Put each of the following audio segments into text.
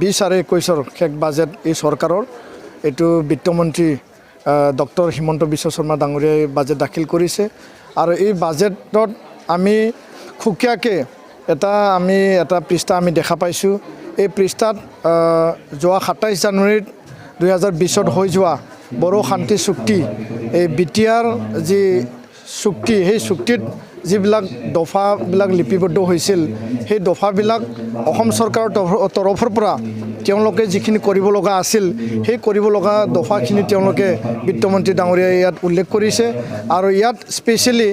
20 আৰু 21 শেষ বাজেট এই চৰকাৰৰ এইটো বিত্তমন্ত্ৰী ডক্টৰ হিমন্ত বিশ্ব শৰ্মা ডাঙৰীয়াই বাজেট দাখিল কৰিছে আৰু এই বাজেটত আমি খুকিয়াকে এটা পৃষ্ঠা আমি দেখা পাইছোঁ। এই পৃষ্ঠাত যোৱা 27 জানুৱাৰীত 2020 হৈ যোৱা বড়ো শান্তি চুক্তি এই বিটিআৰ যি চুক্তি সেই চুক্তিত যিবিলাক দফাবিলাক লিপিবদ্ধ হৈছিল সেই দফাবিলাক অসম চৰকাৰৰ তৰফৰ পৰা তেওঁলোকে যিখিনি কৰিব লগা আছিল সেই কৰিব লগা দফাখিনি তেওঁলোকে বিত্তমন্ত্ৰী ডাঙৰীয়াই ইয়াত উল্লেখ কৰিছে আৰু ইয়াত স্পেচিয়েলি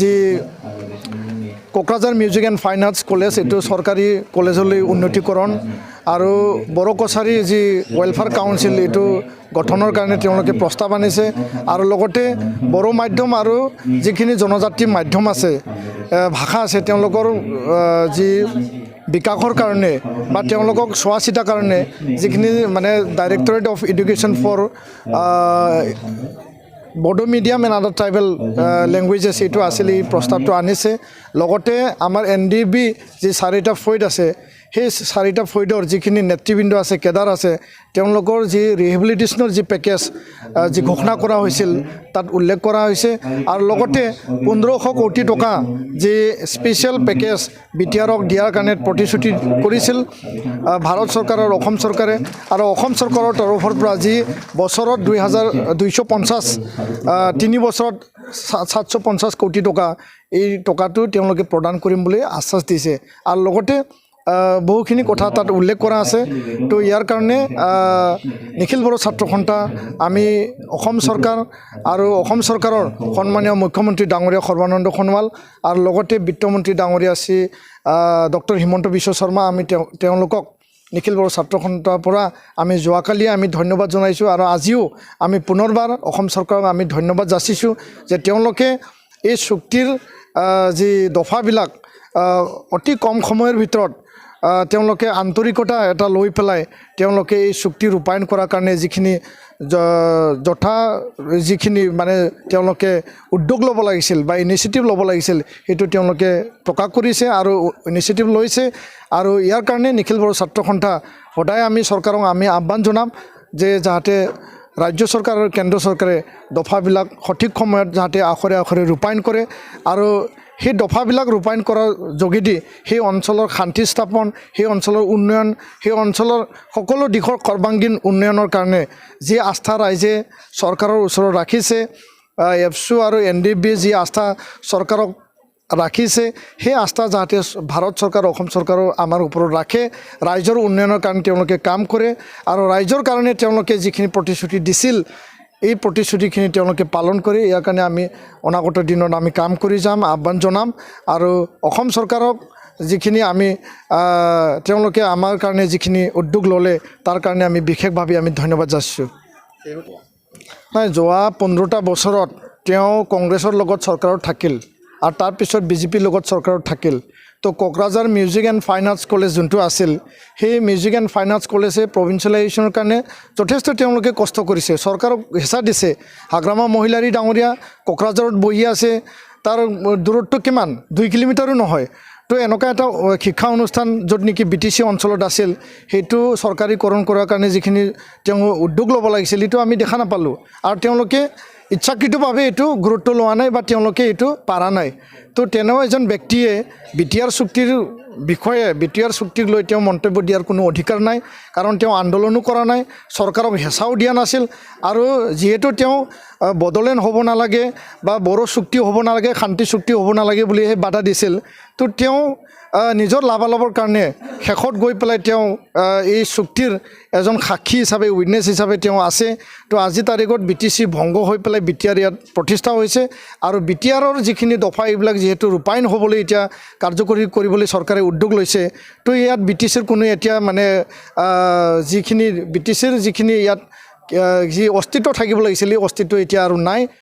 যি Kokrajhar music and fine arts college এইটো চৰকাৰী কলেজলৈ উন্নতিকৰণ আৰু বড়ো কছাৰী যি ৱেলফেয়াৰ কাউন্সিল এইটো গঠনৰ কাৰণে তেওঁলোকে প্ৰস্তাৱ আনিছে আৰু লগতে বড়ো মাধ্যম আৰু যিখিনি জনজাতি মাধ্যম আছে ভাষা আছে তেওঁলোকৰ যি বিকাশৰ কাৰণে বা তেওঁলোকক চোৱা চিতাৰ কাৰণে যিখিনি মানে directorate of education for Bodo medium and other tribal languages এইটো আছিল এই প্ৰস্তাৱটো আনিছে। লগতে আমাৰ NDB যি 4টা ফৈদ আছে সেই 4টা ফৈদৰ যিখিনি নেতৃবৃন্দ আছে কেডাৰ আছে তেওঁলোকৰ যি ৰিহেবিলিটেশ্যনৰ যি পেকেজ যি ঘোষণা কৰা হৈছিল তাত উল্লেখ কৰা হৈছে আৰু লগতে 1500 কোটি টকা যি স্পেচিয়েল পেকেজ বিটিআৰক দিয়াৰ কাৰণে প্ৰতিশ্ৰুতি কৰিছিল ভাৰত চৰকাৰৰ অসম চৰকাৰে আৰু অসম চৰকাৰৰ তৰফৰ পৰা যি বছৰত 250 3 বছৰত 750 কোটি টকা এই টকাটো তেওঁলোকে প্ৰদান কৰিম বুলি আশ্বাস দিছে আৰু লগতে বহুখিনি কথা তাত উল্লেখ কৰা আছে। তো ইয়াৰ কাৰণে নিখিল বড়ো ছাত্ৰ সন্থা আমি অসম চৰকাৰ আৰু অসম চৰকাৰৰ সন্মানীয় মুখ্যমন্ত্ৰী ডাঙৰীয়া সৰ্বানন্দ সোণোৱাল আৰু লগতে বিত্তমন্ত্ৰী ডাঙৰীয়া শ্ৰী ডক্টৰ হিমন্ত বিশ্ব শৰ্মা আমি তেওঁলোকক নিখিল বড়ো ছাত্ৰ সন্থাৰ পৰা আমি যোৱাকালিয়ে আমি ধন্যবাদ জনাইছোঁ আৰু আজিও আমি পুনৰবাৰ অসম চৰকাৰক আমি ধন্যবাদ যাচিছোঁ যে তেওঁলোকে এই চুক্তিৰ যি দফাবিলাক অতি কম সময়ৰ ভিতৰত তেওঁলোকে আন্তৰিকতা এটা লৈ পেলাই তেওঁলোকে এই চুক্তি ৰূপায়ণ কৰাৰ কাৰণে যিখিনি মানে তেওঁলোকে উদ্যোগ ল'ব লাগিছিল বা ইনিচিয়েটিভ ল'ব লাগিছিল সেইটো তেওঁলোকে প্ৰকাশ কৰিছে আৰু ইনিচিয়েটিভ লৈছে আৰু ইয়াৰ কাৰণে নিখিল বড়ো ছাত্ৰ সন্থা সদায় আমি চৰকাৰক আমি আহ্বান জনাম যে যাতে ৰাজ্য চৰকাৰ আৰু কেন্দ্ৰ চৰকাৰে দফাবিলাক সঠিক সময়ত যাতে আখৰে আখৰে ৰূপায়ণ কৰে আৰু সেই দফাবিলাক ৰূপায়ণ কৰাৰ যোগেদি সেই অঞ্চলৰ শান্তি স্থাপন সেই অঞ্চলৰ উন্নয়ন সেই অঞ্চলৰ সকলো দিশৰ সৰ্বাংগীন উন্নয়নৰ কাৰণে যি আস্থা ৰাইজে চৰকাৰৰ ওচৰত ৰাখিছে এফচু আৰু NDB যি আস্থা চৰকাৰক ৰাখিছে সেই আস্থা যাতে ভাৰত চৰকাৰ অসম চৰকাৰৰ আমাৰ ওপৰত ৰাখে ৰাইজৰ উন্নয়নৰ কাৰণে তেওঁলোকে কাম কৰে আৰু ৰাইজৰ কাৰণে তেওঁলোকে যিখিনি প্ৰতিশ্ৰুতি দিছিল এই প্ৰতিশ্ৰুতিখিনি তেওঁলোকে পালন কৰি ইয়াৰ কাৰণে আমি অনাগত দিনত আমি কাম কৰি যাম আহ্বান জনাম আৰু অসম চৰকাৰক যিখিনি আমি তেওঁলোকে আমাৰ কাৰণে যিখিনি উদ্যোগ ল'লে তাৰ কাৰণে আমি বিশেষভাৱে আমি ধন্যবাদ যাচিছোঁ। নাই যোৱা 15টা বছৰত তেওঁ কংগ্ৰেছৰ লগত চৰকাৰত থাকিল আৰু তাৰপিছত BJPৰ লগত চৰকাৰত থাকিল। তো Kokrajhar music and fine arts college যোনটো আছিল সেই মিউজিক এণ্ড ফাইন আৰ্টছ কলেজে প্ৰভিঞ্চিয়েলাইজেশ্যনৰ কাৰণে যথেষ্ট তেওঁলোকে কষ্ট কৰিছে চৰকাৰক হেঁচা দিছে। হাগ্ৰামা মহিলাৰী ডাঙৰীয়া কোকৰাঝাৰত বহি আছে তাৰ দূৰত্ব কিমান 2 কিলোমিটাৰো নহয়। তো এনেকুৱা এটা শিক্ষা অনুষ্ঠান য'ত নেকি BTC অঞ্চলত আছিল সেইটো চৰকাৰীকৰণ কৰাৰ কাৰণে যিখিনি তেওঁ উদ্যোগ ল'ব লাগিছিল এইটো আমি দেখা নাপালোঁ আৰু তেওঁলোকে ইচ্ছাকৃতভাৱে এইটো গুৰুত্ব লোৱা নাই বা তেওঁলোকে এইটো পাৰা নাই। তো তেনে এজন ব্যক্তিয়ে বিটিআৰ চুক্তিৰ বিষয়ে বিটিআৰ চুক্তিক লৈ তেওঁ মন্তব্য দিয়াৰ কোনো অধিকাৰ নাই কাৰণ তেওঁ আন্দোলনো কৰা নাই চৰকাৰক হেঁচাও দিয়া নাছিল আৰু যিহেতু তেওঁ বড়োলেণ্ড হ'ব নালাগে বা বড়ো চুক্তি হ'ব নালাগে শান্তি চুক্তি হ'ব নালাগে বুলিহে বাধা দিছিল। তো তেওঁ নিজৰ লাভালাভৰ কাৰণে শেষত গৈ পেলাই তেওঁ এই চুক্তিৰ এজন সাক্ষী হিচাপে উইটনেছ হিচাপে তেওঁ আছে। তো আজি তাৰিখত BTC ভংগ হৈ পেলাই বিটিআৰ ইয়াত প্ৰতিষ্ঠা হৈছে আৰু বিটিআৰৰ যিখিনি দফা এইবিলাক যিহেতু ৰূপায়ণ হ'বলৈ এতিয়া কাৰ্যকৰী কৰিবলৈ চৰকাৰে উদ্যোগ লৈছে। তো ইয়াত BTCৰ কোনো এতিয়া মানে যিখিনি BTCৰ যিখিনি ইয়াত যি অস্তিত্ব থাকিব লাগিছিল এই অস্তিত্ব এতিয়া আৰু নাই।